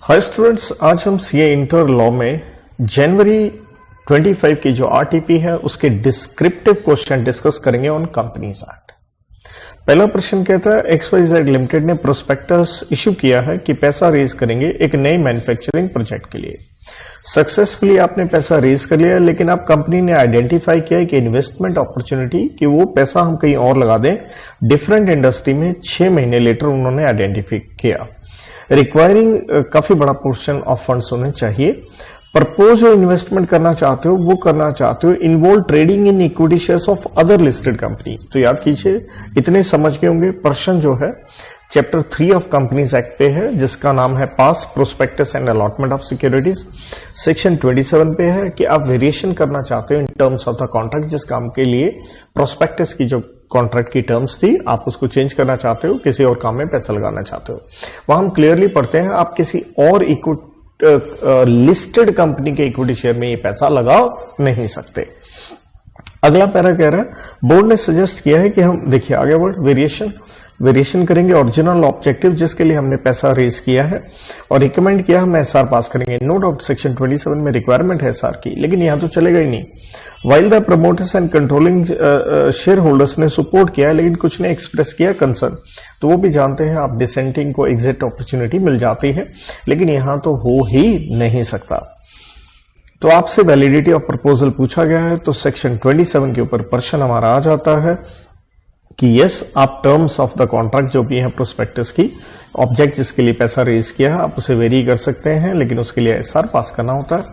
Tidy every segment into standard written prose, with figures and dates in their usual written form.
Hi students, आज हम CA inter law में जनवरी 25 की जो आरटीपी है उसके डिस्क्रिप्टिव क्वेश्चन डिस्कस करेंगे ऑन कंपनीज एक्ट। पहला प्रश्न कहता है XYZ लिमिटेड ने प्रोस्पेक्टस इशू किया है कि पैसा रेज करेंगे एक नई मैन्युफैक्चरिंग प्रोजेक्ट के लिए। सक्सेसफुली आपने पैसा रेज कर लिया, लेकिन अब कंपनी ने आइडेंटिफाई किया है कि इन्वेस्टमेंट अपॉर्चुनिटी कि वो पैसा हम कहीं और लगा दें डिफरेंट इंडस्ट्री में। 6 महीने लेटर उन्होंने आइडेंटिफाई किया। रिक्वायरिंग काफी बड़ा पोर्शन ऑफ फंड्स होने चाहिए। प्रपोज जो इन्वेस्टमेंट करना चाहते हो वो करना चाहते हो involve trading in equity shares of other listed company. तो याद कीजिए, इतने समझ गए होंगे। प्रश्न जो है चैप्टर 3 ऑफ कंपनीज एक्ट पे है, जिसका नाम है पास prospectus and allotment of securities. Section 27 पे है कि आप वेरिएशन करना चाहते हो in terms of the contract. जिस काम के लिए प्रोस्पेक्टस की जो कॉन्ट्रैक्ट की टर्म्स थी आप उसको चेंज करना चाहते हो, किसी और काम में पैसा लगाना चाहते हो। वहां हम क्लियरली पढ़ते हैं आप किसी और लिस्टेड कंपनी के इक्विटी शेयर में ये पैसा लगा नहीं सकते। अगला पैरा कह रहा है बोर्ड ने सजेस्ट किया है कि हम, देखिए आगे वर्ड वेरिएशन करेंगे ओरिजिनल ऑब्जेक्टिव जिसके लिए हमने पैसा रेज किया है, और रिकमेंड किया हम एसआर पास करेंगे। नो डाउट सेक्शन 27 में रिक्वायरमेंट है एसआर की, लेकिन यहां तो चलेगा ही नहीं। While the promoters and controlling share holders ने सपोर्ट किया है, लेकिन कुछ ने एक्सप्रेस किया कंसर्न, तो वो भी जानते हैं आप डिसेंटिंग को एग्जिट अपॉर्चुनिटी मिल जाती है, लेकिन यहां तो हो ही नहीं सकता। तो आपसे वैलिडिटी ऑफ प्रपोजल पूछा गया है, तो सेक्शन 27 के ऊपर प्रश्न हमारा आ जाता है कि यस, आप टर्म्स ऑफ द कॉन्ट्रैक्ट जो भी है प्रोस्पेक्टस की, ऑब्जेक्ट जिसके लिए पैसा रेज किया है आप उसे वेरी कर सकते हैं, लेकिन उसके लिए एसआर पास करना होता है।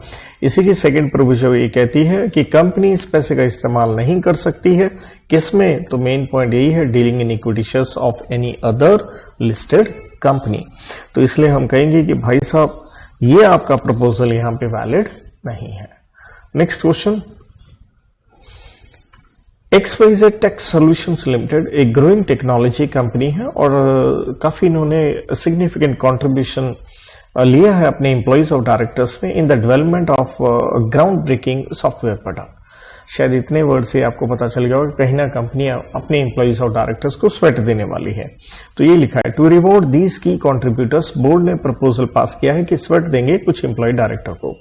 इसी की सेकंड प्रोविजन ये कहती है कि कंपनी इस पैसे का इस्तेमाल नहीं कर सकती है। किसमें? तो मेन पॉइंट यही है, dealing in equity shares of any other listed company. तो इसलिए हम कहेंगे कि भाई साहब ये आपका प्रपोजल यहां पे वैलिड नहीं है। Next question, XYZ tech solutions limited एक ग्रोइंग टेक्नोलॉजी कंपनी है और काफी इन्होंने सिग्निफिकेंट कंट्रीब्यूशन लिया है अपने एम्प्लॉइज और डायरेक्टर्स ने in the development of ground breaking software product. शायद इतने वर्ड से आपको पता चल गया होगा कहीं ना कंपनियां अपने एम्प्लॉइज और डायरेक्टर्स को स्वेट देने वाली है। तो ये लिखा है टू रिवॉर्ड दीज की कॉन्ट्रीब्यूटर्स, बोर्ड ने प्रपोजल पास किया है कि स्वेट देंगे कुछ एम्प्लॉय डायरेक्टर को।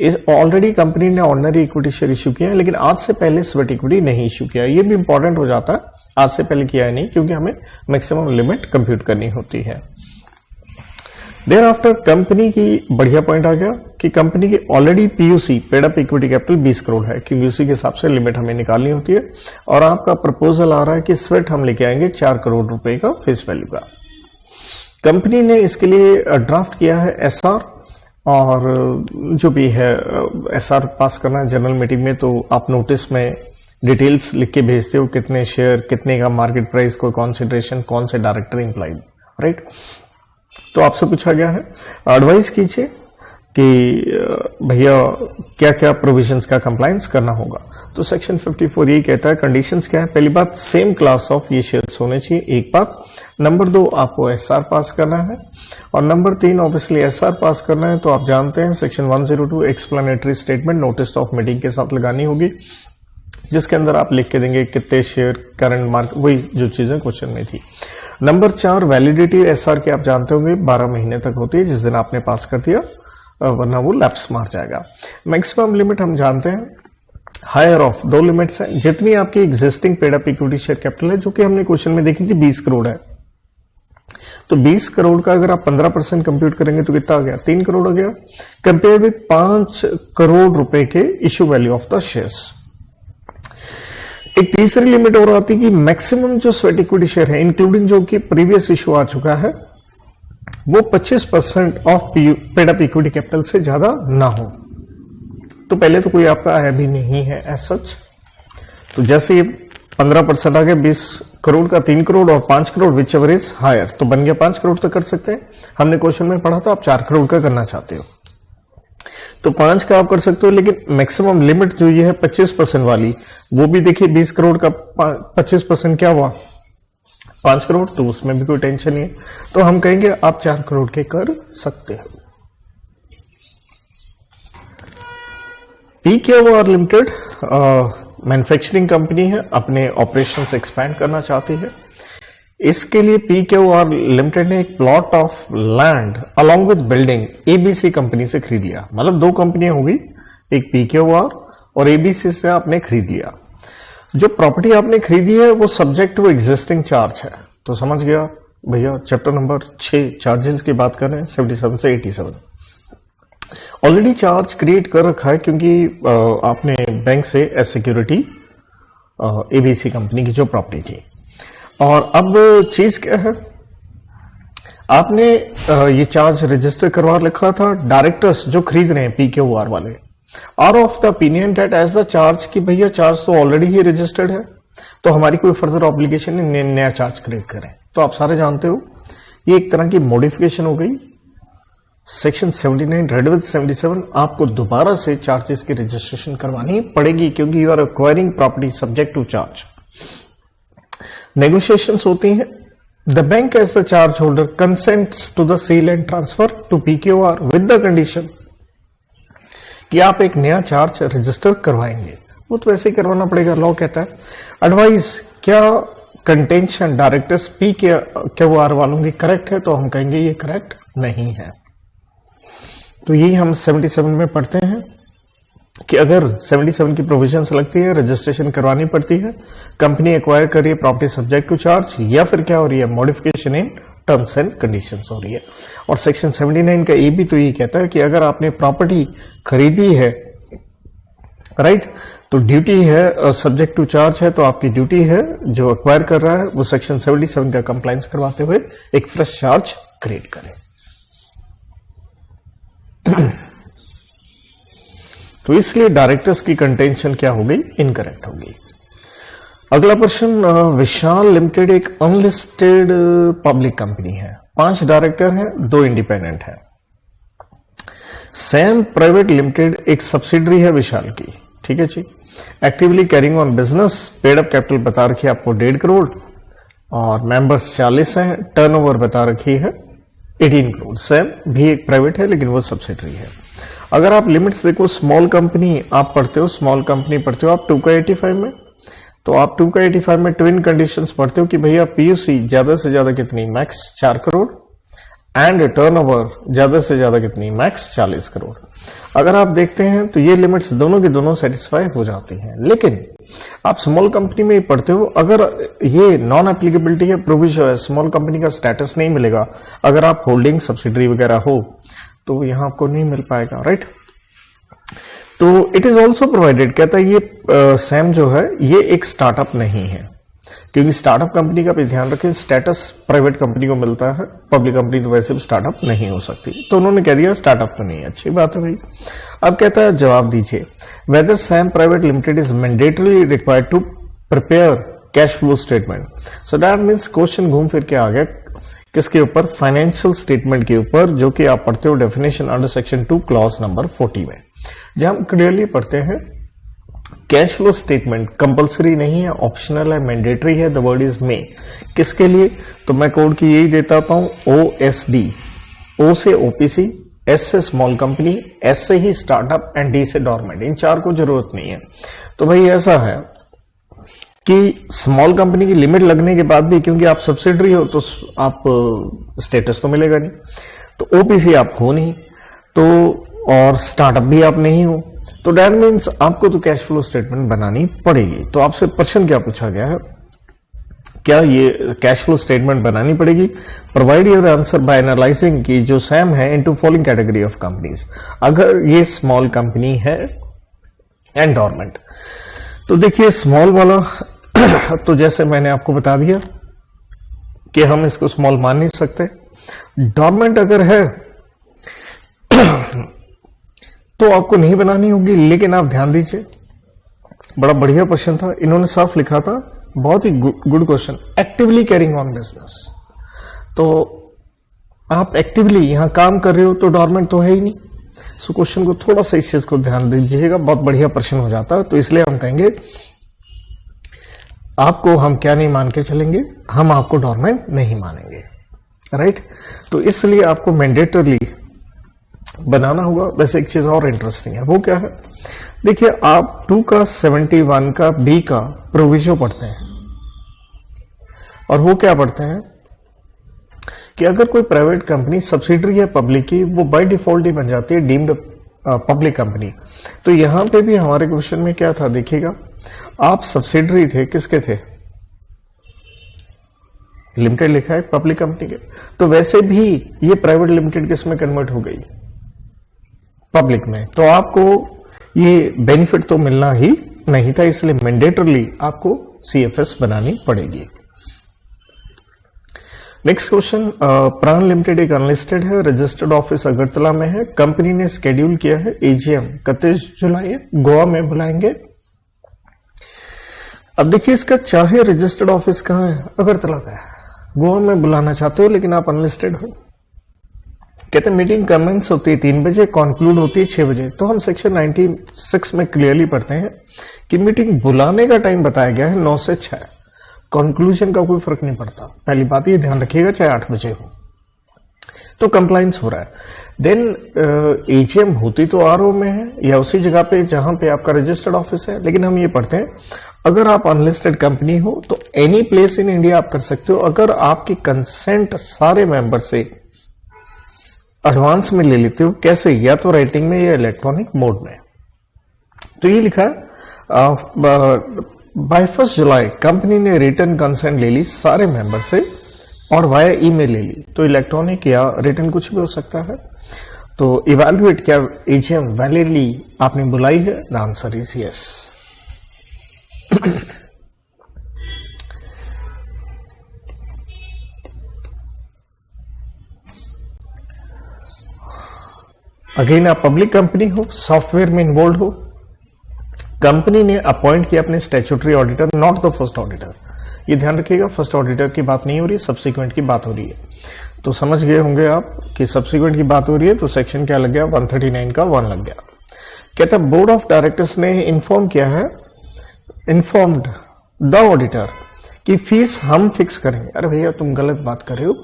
इस ऑलरेडी कंपनी ने ऑर्डिनरी इक्विटी शेयर इश्यू किया है, लेकिन आज से पहले स्वेट इक्विटी नहीं इश्यू किया। ये भी इंपॉर्टेंट हो जाता है, आज से पहले किया है नहीं, क्योंकि हमें मैक्सिमम लिमिट कंप्यूट करनी होती है। देयर आफ्टर कंपनी की बढ़िया पॉइंट आ गया कि कंपनी की already PUC paid up equity capital 20 crore है, क्योंकि उसी के हिसाब से लिमिट हमें निकालनी होती है। और आपका प्रपोजल आ रहा है कि स्वेट हम लेके आएंगे 4 करोड़ रुपए का फेस वैल्यू का। कंपनी ने इसके लिए ड्राफ्ट किया है एसआर, और जो भी है एसआर पास करना है जनरल मीटिंग में, तो आप नोटिस में डिटेल्स लिख के भेजते हो, कितने शेयर, कितने का मार्केट प्राइस, कोई कॉन्सिडरेशन, कौन से डायरेक्टर एम्प्लॉयड, राइट। तो आपसे पूछा गया है एडवाइस कीजिए कि भैया क्या क्या प्रोविजंस का कंप्लायंस करना होगा। तो सेक्शन 54 यही कहता है कंडीशंस क्या है। पहली बात, सेम क्लास ऑफ ये शेयर्स होने चाहिए, एक बात। नंबर 2, आपको एसआर पास करना है। और नंबर 3, ऑब्वियसली एसआर पास करना है तो आप जानते हैं section 102 explanatory statement notice of meeting के साथ लगानी होगी, जिसके अंदर आप लिख के देंगे कितने शेयर, करंट मार्क, वही जो चीजें क्वेश्चन में थी। नंबर 4, वैलिडिटी एसआर की आप जानते होंगे 12 महीने तक होती है, जिस दिन आपने पास कर दिया, वरना वो लैप्स मार जाएगा। मैक्सिमम लिमिट हम जानते हैं, हायर ऑफ 2 लिमिट्स हैं। जितनी आपकी existing paid up equity share capital है, जो कि हमने क्वेश्चन में देखी थी 20 करोड़ है, तो 20 करोड़ का अगर आप 15% कंप्यूट करेंगे तो कितना आ गया? 3 करोड़ हो गया, कंपेयर विद 5 करोड़ रुपए के issue value of the shares. एक तीसरी लिमिट और आती है कि मैक्सिमम जो स्वेट इक्विटी शेयर है, इंक्लूडिंग जो कि प्रीवियस इश्यू आ चुका है, वो 25% of paid up equity capital से ज्यादा ना हो। तो पहले तो कोई आपका आया भी नहीं है एज सच, तो जैसे ये 15% आ गया, 20 करोड़ का 3 करोड़ और 5 crore whichever is higher, तो बन गया 5 करोड़ तक कर सकते हैं। हमने क्वेश्चन में पढ़ा था आप 4 करोड़ का करना चाहते हो, तो 5 का आप कर सकते हो, लेकिन मैक्सिमम लिमिट जो ये है 25% वाली, वो भी देखिए 20 करोड़ का 25% क्या हुआ? 5 करोड़, तो उसमें भी कोई टेंशन नहीं है। तो हम कहेंगे आप 4 करोड़ के कर सकते हो। PKOR लिमिटेड मैन्युफैक्चरिंग कंपनी है, अपने ऑपरेशंस एक्सपैंड करना चाहती है। इसके लिए PQR लिमिटेड ने एक plot of land along with building ABC company से खरीद लिया। मतलब दो कंपनियां होगी, एक PQR और ABC से आपने खरीद लिया। जो प्रॉपर्टी आपने खरीदी है वो सब्जेक्ट टू एग्जिस्टिंग चार्ज है। तो समझ गया भैया, चैप्टर नंबर 6 चार्जेस की बात कर रहे हैं 77 से 87। ऑलरेडी चार्ज क्रिएट कर रखा है क्योंकि आपने बैंक से एज सिक्योरिटी ABC कंपनी की जो प्रॉपर्टी थी। और अब चीज क्या है, आपने ये चार्ज रजिस्टर करवा रखा था। डायरेक्टर्स जो खरीद रहे हैं PQR वाले are of the opinion that as the charge कि भैया चार्ज तो ऑलरेडी ही रजिस्टर्ड है, तो हमारी कोई फर्दर ऑब्लिगेशन नहीं नया चार्ज क्रिएट करें। तो आप सारे जानते हो ये एक तरह की मॉडिफिकेशन हो गई। सेक्शन 79 रेड विद 77 आपको दोबारा से चार्जेस की रजिस्ट्रेशन करवानी पड़ेगी क्योंकि you are acquiring property subject to charge. Negotiations होती हैं। The bank as the charge holder consents to the sale and transfer to PQR with the condition कि आप एक नया चार्ज रजिस्टर करवाएंगे। वो तो वैसे ही करवाना पड़ेगा, लॉ कहता है। एडवाइस, क्या कंटेंशन डायरेक्टर्स PQR वालों की करेक्ट है? तो हम कहेंगे ये करेक्ट नहीं है। तो यही हम 77 में पढ़ते हैं कि अगर 77 की प्रोविजंस लगती है, रजिस्ट्रेशन करवानी पड़ती है, कंपनी एक्वायर कर रही है प्रॉपर्टी सब्जेक्ट टू चार्ज, या फिर क्या हो रही है, modification in terms and conditions हो रही है। और सेक्शन 79 का ए भी तो ये कहता है कि अगर आपने प्रॉपर्टी खरीदी है, राइट, तो ड्यूटी है सब्जेक्ट टू चार्ज है, तो आपकी ड्यूटी है जो एक्वायर कर रहा है वो सेक्शन 77 का कंप्लायंस करवाते हुए एक फ्रेश चार्ज क्रिएट करे। तो इसलिए डायरेक्टर्स की कंटेंशन क्या हो गई, इनकरेक्ट हो गई। अगला प्रश्न, विशाल लिमिटेड एक अनलिस्टेड पब्लिक कंपनी है, 5 डायरेक्टर हैं, 2 इंडिपेंडेंट हैं। सैम प्राइवेट लिमिटेड एक सब्सिडरी है विशाल की, ठीक है जी। Actively carrying on business, paid up capital बता रखी है आपको 1.5 करोड़ और मेंबर्स 40 हैं, टर्नओवर बता रखी है 18 करोड़। सैम भी एक प्राइवेट है लेकिन वो सब्सिडरी है। अगर आप लिमिट्स देखो, स्मॉल कंपनी आप पढ़ते हो, स्मॉल कंपनी पढ़ते हो आप 2 का 85 में, तो आप 2 का 85 में ट्विन कंडीशंस पढ़ते हो कि भैया PUC ज्यादा से ज्यादा कितनी, मैक्स 4 करोड़ एंड टर्नओवर ज्यादा से ज्यादा कितनी, मैक्स 40 करोड़। अगर आप देखते हैं तो ये लिमिट्स दोनों की दोनों सेटिस्फाई हो जाती हैं। लेकिन आप स्मॉल कंपनी में ही पढ़ते हो, अगर ये नॉन एप्लीकेबिलिटी है, प्रोविजन है, स्मॉल कंपनी का स्टेटस नहीं मिलेगा अगर आप होल्डिंग सब्सिडरी वगैरह हो, तो यहां आपको नहीं मिल पाएगा, राइट। तो इट इज ऑल्सो प्रोवाइडेड, कहता है ये सैम जो है ये एक स्टार्टअप नहीं है, क्योंकि स्टार्टअप कंपनी का भी ध्यान रखें, स्टेटस प्राइवेट कंपनी को मिलता है, पब्लिक कंपनी तो वैसे भी स्टार्टअप नहीं हो सकती। तो उन्होंने कह दिया स्टार्टअप तो नहीं है, अच्छी बात है भाई। अब कहता है जवाब दीजिए, whether Sam private limited is mandatory required to prepare cash flow statement. So that means question घूम फिर के आ गया किसके ऊपर, फाइनेंशियल स्टेटमेंट के ऊपर, जो कि आप पढ़ते हो definition under section 2 clause number 40 में, जहां हम क्लियरली पढ़ते हैं कैश फ्लो स्टेटमेंट कंपलसरी नहीं है, ऑप्शनल है, मैंडेटरी है, द वर्ड इज मे। किसके लिए, तो मैं कोड की यही देता हूं, OSD, O से OPC, S से स्मॉल कंपनी, S से ही स्टार्टअप एंड D से डॉर्मेंट। इन 4 को जरूरत नहीं है। तो भाई ऐसा है कि स्मॉल कंपनी की लिमिट लगने के बाद भी, क्योंकि आप सब्सिडरी हो तो आप स्टेटस तो मिलेगा नहीं, तो OPC आप हो नहीं, तो और स्टार्टअप भी आप नहीं हो, तो दैट मीन्स आपको तो कैश फ्लो स्टेटमेंट बनानी पड़ेगी। तो आपसे प्रश्न क्या पूछा गया है, क्या ये कैश फ्लो स्टेटमेंट बनानी पड़ेगी? Provide your answer by analysing कि जो सैम है into following category of companies. अगर ये स्मॉल कंपनी है एंड डॉर्मेंट, तो देखिए स्मॉल वाला तो जैसे मैंने आपको बता दिया कि हम इसको स्मॉल मान नहीं सकते। डॉर्मेंट अगर है तो आपको नहीं बनानी होगी, लेकिन आप ध्यान दीजिए, बड़ा बढ़िया क्वेश्चन था, इन्होंने साफ लिखा था, बहुत ही good question, actively carrying on business. तो आप एक्टिवली यहां काम कर रहे हो तो डॉर्मेंट तो है ही नहीं। सो क्वेश्चन को थोड़ा सा इस चीज को ध्यान दीजिएगा, बहुत बढ़िया प्रश्न हो जाता है। तो इसलिए हम कहेंगे आपको हम क्या नहीं मान के चलेंगे, हम आपको डॉर्मेंट नहीं मानेंगे, राइट। तो इसलिए आपको मैंडेटरली बनाना होगा। वैसे एक चीज और इंटरेस्टिंग है, वो क्या है, देखिए आप 2 का 71 का B का प्रोविजो पढ़ते हैं। और वो क्या पढ़ते हैं कि अगर कोई प्राइवेट कंपनी सब्सिडरी है पब्लिक की, वो बाय डिफॉल्ट ही बन जाती है डीम्ड पब्लिक कंपनी। तो यहां पे भी हमारे क्वेश्चन में क्या था, देखिएगा आप सब्सिडरी थे, किसके थे, लिमिटेड लिखा है पब्लिक कंपनी के, तो वैसे भी ये प्राइवेट लिमिटेड किस में कन्वर्ट हो गई, पब्लिक में, तो आपको ये बेनिफिट तो मिलना ही नहीं था, इसलिए मैंडेटरली आपको सीएफएस बनानी पड़ेगी। नेक्स्ट क्वेश्चन, प्राण लिमिटेड एक अनलिस्टेड है, रजिस्टर्ड ऑफिस अगरतला में है, कंपनी ने शेड्यूल किया है एजीएम 31 जुलाई गोवा में बुलाएंगे। अब देखिए इसका चाहे रजिस्टर्ड ऑफिस कहां है, अगरतला का है, गोवा में बुलाना चाहते हो लेकिन आप अनलिस्टेड हो। कहते हैं मीटिंग कमेंस होती है 3 बजे, कंक्लूड होती है 6 बजे। तो हम सेक्शन 96 में क्लियरली पढ़ते हैं कि मीटिंग बुलाने का टाइम बताया गया है 9 से 6, कंक्लूजन का कोई फर्क नहीं पड़ता। पहली बात ये ध्यान रखिएगा, चाहे 8 बजे हो, तो कंप्लायंस हो रहा है। देन एजीएम होती तो आरओ में है या उसी जगह पे जहां पे आपका रजिस्टर्ड ऑफिस है, लेकिन हम ये पढ़ते हैं अगर आप अनलिस्टेड कंपनी हो तो एनी प्लेस इन इंडिया आप कर सकते हो, अगर आपकी कंसेंट सारे मेंबर से एडवांस में ले लेते हो। कैसे, या तो राइटिंग में या इलेक्ट्रॉनिक मोड में। तो ये लिखा बाय 1 जुलाई कंपनी ने रिटर्न कंसेंट ले ली सारे मेंबर से और वाया ईमेल ले ली, तो इलेक्ट्रॉनिक या रिटर्न कुछ भी हो सकता है। तो इवैल्यूएट क्या एजीएम वैलिडली आपने बुलाई है, the answer is yes. Again आप पब्लिक कंपनी हो, सॉफ्टवेयर में इन्वॉल्व हो, कंपनी ने अपॉइंट किया अपने statutory auditor, not the first auditor. ये ध्यान रखिएगा, फर्स्ट ऑडिटर की बात नहीं हो रही, सब्सिक्वेंट की बात हो रही है। तो समझ गए होंगे आप कि सब्सिक्वेंट की बात हो रही है, तो सेक्शन क्या लग गया, 139 का 1 लग गया। कहता है बोर्ड ऑफ डायरेक्टर्स ने इन्फॉर्म किया है, इन्फॉर्म्ड द ऑडिटर कि फीस हम फिक्स करेंगे। अरे भैया तुम गलत बात कर रहे हो,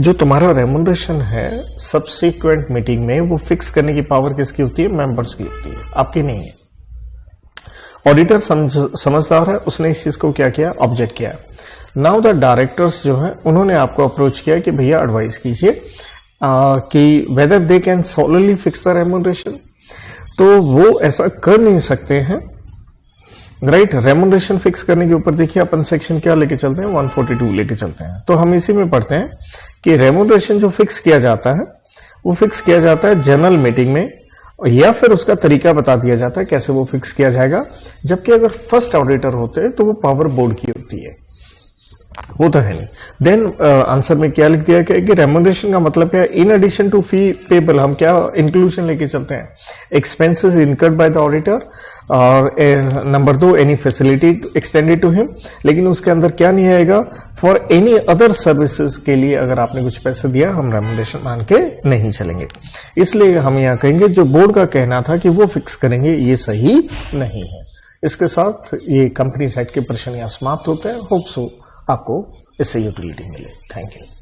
जो तुम्हारा रेमुनरेशन है सब्सिक्वेंट मीटिंग में वो फिक्स करने की पावर किसकी होती है, मेंबर्स की होती है, आपकी नहीं है। ऑडिटर समझदार है, उसने इस चीज को क्या किया, ऑब्जेक्ट किया। नाउ द डायरेक्टर्स जो है उन्होंने आपको अप्रोच किया कि भैया एडवाइस कीजिए कि whether they can solely fix the remuneration. तो वो ऐसा कर नहीं सकते हैं, राइट। रेमुनरेशन फिक्स करने के ऊपर देखिए अपन सेक्शन क्या लेके चलते हैं, 142 लेके चलते हैं। तो हम इसी में पढ़ते हैं कि रेमुनरेशन जो फिक्स किया जाता है वो फिक्स किया जाता है जनरल मीटिंग में, या फिर उसका तरीका बता दिया जाता है कैसे वो फिक्स किया जाएगा। जबकि अगर फर्स्ट ऑडिटर होते हैं तो वो पावर बोर्ड की होती है, वो तो है नहीं। देन आंसर में क्या लिख दिया कि रेमुनरेशन का मतलब क्या है, in addition to fee payable, हम क्या इंक्लूजन लेके चलते हैं, expenses incurred by the auditor, और number 2 any facility extended to him. लेकिन उसके अंदर क्या नहीं आएगा, फॉर एनी अदर सर्विसेज के लिए अगर आपने कुछ पैसे दिया हम रेमुनरेशन मान के नहीं चलेंगे। इसलिए हम यहां कहेंगे जो बोर्ड का कहना था कि वो फिक्स करेंगे, ये सही नहीं है। इसके साथ ये कंपनी साइड के प्रश्न यहां समाप्त होते हैं। होप सो आपको इससे यूटिलिटी मिले। Thank you.